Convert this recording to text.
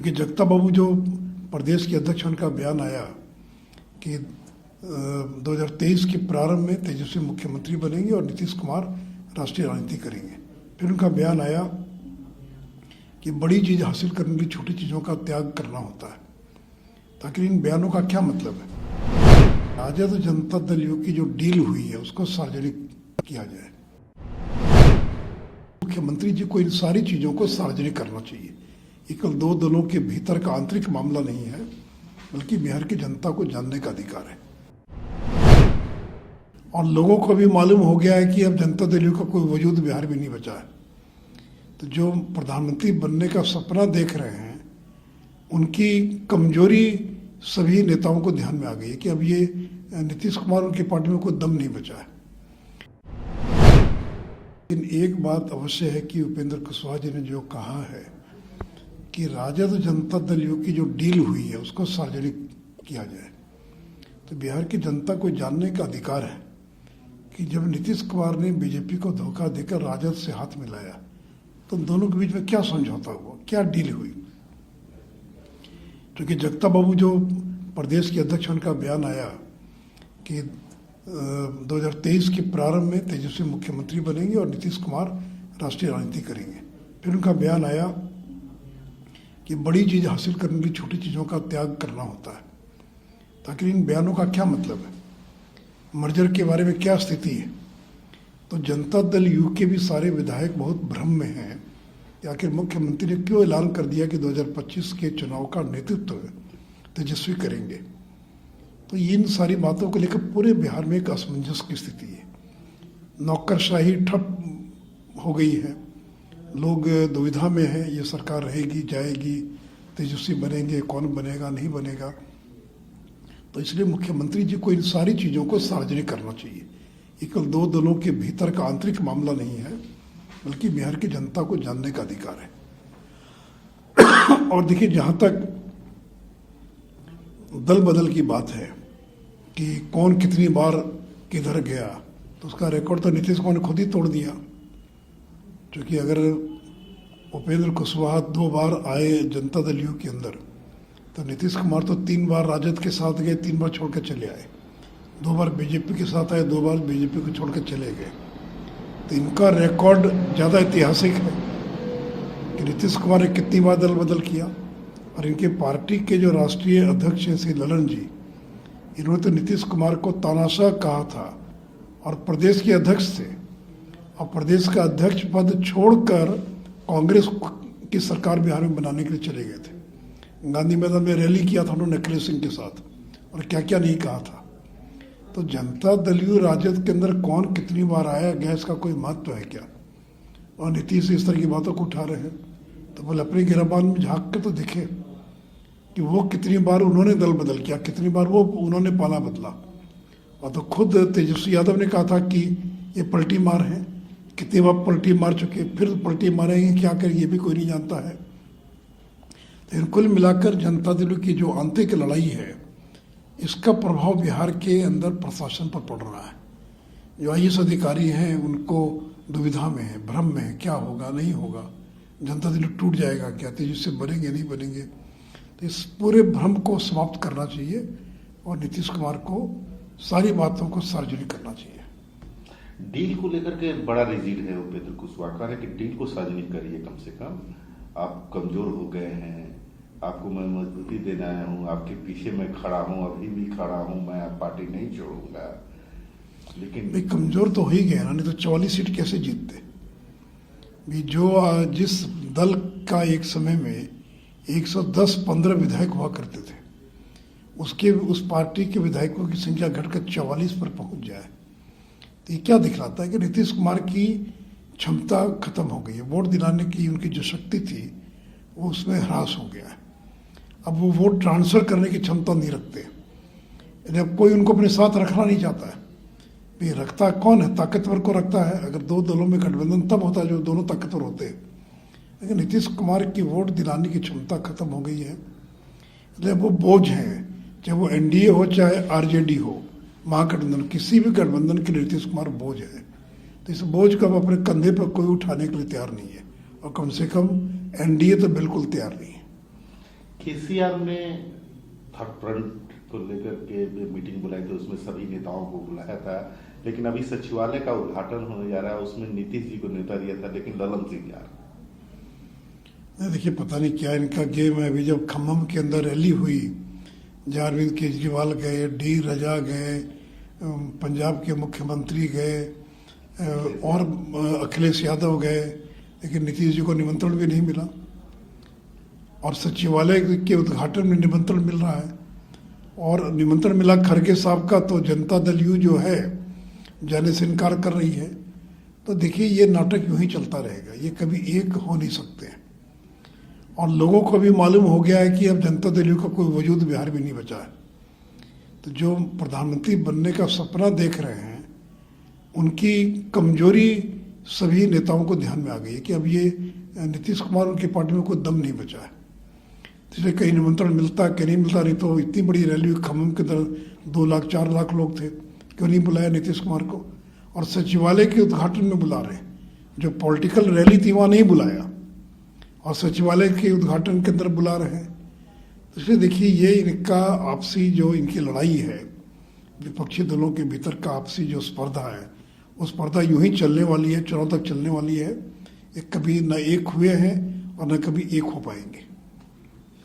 चूँकि जगता बाबू जो प्रदेश के अध्यक्ष उनका बयान आया कि 2023 के प्रारंभ में तेजस्वी मुख्यमंत्री बनेंगे और नीतीश कुमार राष्ट्रीय राजनीति करेंगे। फिर उनका बयान आया कि बड़ी चीज़ हासिल करने के लिए छोटी चीज़ों का त्याग करना होता है। ताकि इन बयानों का क्या मतलब है? राजद जनता दल यू की जो डील हुई है उसको सार्वजनिक किया जाए। मुख्यमंत्री जी को इन सारी चीज़ों को सार्वजनिक करना चाहिए। ये केवल दो दलों के भीतर का आंतरिक मामला नहीं है, बल्कि बिहार की जनता को जानने का अधिकार है। और लोगों को भी मालूम हो गया है कि अब जनता दल यू का कोई वजूद बिहार में नहीं बचा है। तो जो प्रधानमंत्री बनने का सपना देख रहे हैं, उनकी कमजोरी सभी नेताओं को ध्यान में आ गई है कि अब ये नीतीश कुमार उनकी पार्टी में कोई दम नहीं बचा है। लेकिन एक बात अवश्य है कि उपेंद्र कुशवाहा जी ने जो कहा है कि राजद जनता दल यू की जो डील हुई है उसको सार्वजनिक किया जाए, तो बिहार की जनता को जानने का अधिकार है कि जब नीतीश कुमार ने बीजेपी को धोखा देकर राजद से हाथ मिलाया तो उन दोनों के बीच में क्या समझौता हुआ, क्या डील हुई। क्योंकि जगता बाबू जो प्रदेश के अध्यक्ष उनका बयान आया कि 2023 के प्रारंभ में तेजस्वी मुख्यमंत्री बनेंगे और नीतीश कुमार राष्ट्रीय राजनीति करेंगे। फिर उनका बयान आया कि बड़ी चीज़ हासिल करने के लिए छोटी चीज़ों का त्याग करना होता है। ताकि इन बयानों का क्या मतलब है? मर्जर के बारे में क्या स्थिति है? तो जनता दल यू के भी सारे विधायक बहुत भ्रम में हैं कि आखिर मुख्यमंत्री ने क्यों ऐलान कर दिया कि 2025 के चुनाव का नेतृत्व तेजस्वी करेंगे। तो इन सारी बातों को लेकर पूरे बिहार में एक असमंजस की स्थिति है। नौकरशाही ठप हो गई है, लोग दुविधा में हैं, ये सरकार रहेगी जाएगी, तेजस्वी बनेंगे, कौन बनेगा नहीं बनेगा। तो इसलिए मुख्यमंत्री जी को इन सारी चीज़ों को सार्वजनिक करना चाहिए। ये केवल दो दलों के भीतर का आंतरिक मामला नहीं है, बल्कि बिहार की जनता को जानने का अधिकार है। और देखिए, जहां तक दल बदल की बात है कि कौन कितनी बार किधर गया, तो उसका रिकॉर्ड तो नीतीश कुमार ने खुद ही तोड़ दिया। क्योंकि अगर उपेंद्र कुशवाहा 2 बार आए जनता दल यू के अंदर, तो नीतीश कुमार तो 3 बार राजद के साथ गए, 3 बार छोड़कर चले आए। 2 बार बीजेपी के साथ आए, 2 बार बीजेपी को छोड़कर चले गए। तो इनका रिकॉर्ड ज़्यादा ऐतिहासिक है कि नीतीश कुमार ने कितनी बार दल बदल किया। और इनके पार्टी के जो राष्ट्रीय अध्यक्ष हैं श्री ललन जी, इन्होंने तो नीतीश कुमार को तानाशाह कहा था और प्रदेश के अध्यक्ष थे, और प्रदेश का अध्यक्ष पद छोड़कर कांग्रेस की सरकार बिहार में बनाने के लिए चले गए थे। गांधी मैदान में रैली किया था उन्होंने अखिलेश सिंह के साथ, और क्या क्या नहीं कहा था। तो जनता दल यू राजद के अंदर कौन कितनी बार आया गया, इसका कोई महत्व है क्या? और नीतीश इस तरह की बातों को उठा रहे हैं, तो बोले अपनी गिरबान में झांक के तो देखे कि वो कितनी बार उन्होंने दल बदल किया, कितनी बार वो उन्होंने पाला बदला। और तो खुद तेजस्वी यादव ने कहा था कि ये पलटी मार है, कितनी बार पलटी मार चुके, फिर पलटी मारेंगे, क्या करें ये भी कोई नहीं जानता है। तो कुल मिलाकर जनता दल की जो आंतरिक लड़ाई है, इसका प्रभाव बिहार के अंदर प्रशासन पर पड़ रहा है। जो IAS अधिकारी हैं उनको दुविधा में है, भ्रम में है, क्या होगा नहीं होगा, जनता दल टूट जाएगा क्या, तेजस्वी बनेंगे नहीं बनेंगे। तो इस पूरे भ्रम को समाप्त करना चाहिए और नीतीश कुमार को सारी बातों को सार्वजनिक करना चाहिए। डील को लेकर के बड़ा रिजिड है उपेंद्र कुशवाहा, कह रहे कि डील को सार्वजनिक करिए, कम से कम आप कमजोर हो गए हैं, आपको मैं मजबूती देना आया हूँ, आपके पीछे मैं खड़ा हूँ, अभी भी खड़ा हूँ, मैं आप पार्टी नहीं छोड़ूंगा। लेकिन भाई कमजोर तो हो ही गया ना, नहीं तो 44 सीट कैसे जीतते। भी जो जिस दल का एक समय में 110-15 विधायक हुआ करते थे, उसके उस पार्टी के विधायकों की संख्या घटकर 44 पर पहुंच जाए, तो ये क्या दिखलाता है कि नीतीश कुमार की क्षमता खत्म हो गई है। वोट दिलाने की उनकी जो शक्ति थी वो उसमें ह्रास हो गया है। अब वो वोट ट्रांसफर करने की क्षमता नहीं रखते, यानी अब कोई उनको अपने साथ रखना नहीं चाहता है। भाई रखता कौन है? ताकतवर को रखता है। अगर दो दलों में गठबंधन तब होता है जो दोनों ताकतवर होते हैं। लेकिन नीतीश कुमार की वोट दिलाने की क्षमता खत्म हो गई है, इसलिए वो बोझ है, चाहे वो NDA हो चाहे RJD हो, महागठबंधन, किसी भी गठबंधन के लिए नीतीश कुमार बोझ है। तो इस बोझ को अब अपने कंधे पर कोई उठाने के लिए तैयार नहीं है, और कम से कम NDA तो बिल्कुल तैयार नहीं है। केसीआर ने थर्ड फ्रंट को लेकर के मीटिंग बुलाई थी, उसमें सभी नेताओं को बुलाया था, लेकिन अभी सचिवालय का उद्घाटन होने जा रहा है, उसमें नीतीश जी को न्योता दिया था, लेकिन ललन सिंह जा रहा। देखिए पता नहीं क्या इनका गेम है। अभी जब खम्मम के अंदर रैली हुई, जहाँ अरविंद केजरीवाल गए, डी रजा गए, पंजाब के मुख्यमंत्री गए और अखिलेश यादव गए, लेकिन नीतीश जी को निमंत्रण भी नहीं मिला। और सचिवालय के उद्घाटन में निमंत्रण मिल रहा है, और निमंत्रण मिला खड़गे साहब का, तो जनता दल यू जो है जाने से इनकार कर रही है। तो देखिए ये नाटक यूं ही चलता रहेगा, ये कभी एक हो नहीं सकते। और लोगों को भी मालूम हो गया है कि अब जनता दल यू का कोई वजूद बिहार में नहीं बचा है। तो जो प्रधानमंत्री बनने का सपना देख रहे हैं, उनकी कमजोरी सभी नेताओं को ध्यान में आ गई है कि अब ये नीतीश कुमार उनकी पार्टी में कोई दम नहीं बचा है। इसलिए कहीं निमंत्रण मिलता कहीं नहीं मिलता। नहीं तो इतनी बड़ी रैली खम्मम के अंदर 2 लाख 4 लाख लोग थे, क्यों नहीं बुलाया नीतीश कुमार को? और सचिवालय के उद्घाटन में बुला रहे हैं, जो पॉलिटिकल रैली थी वहाँ नहीं बुलाया, और सचिवालय के उद्घाटन के अंदर बुला रहे हैं। तो इसलिए देखिए ये इनका आपसी जो इनकी लड़ाई है, विपक्षी दलों के भीतर का आपसी जो स्पर्धा है, वो स्पर्धा यूं ही चलने वाली है, चुनाव तक चलने वाली है। ये कभी न एक हुए हैं और न कभी एक हो पाएंगे।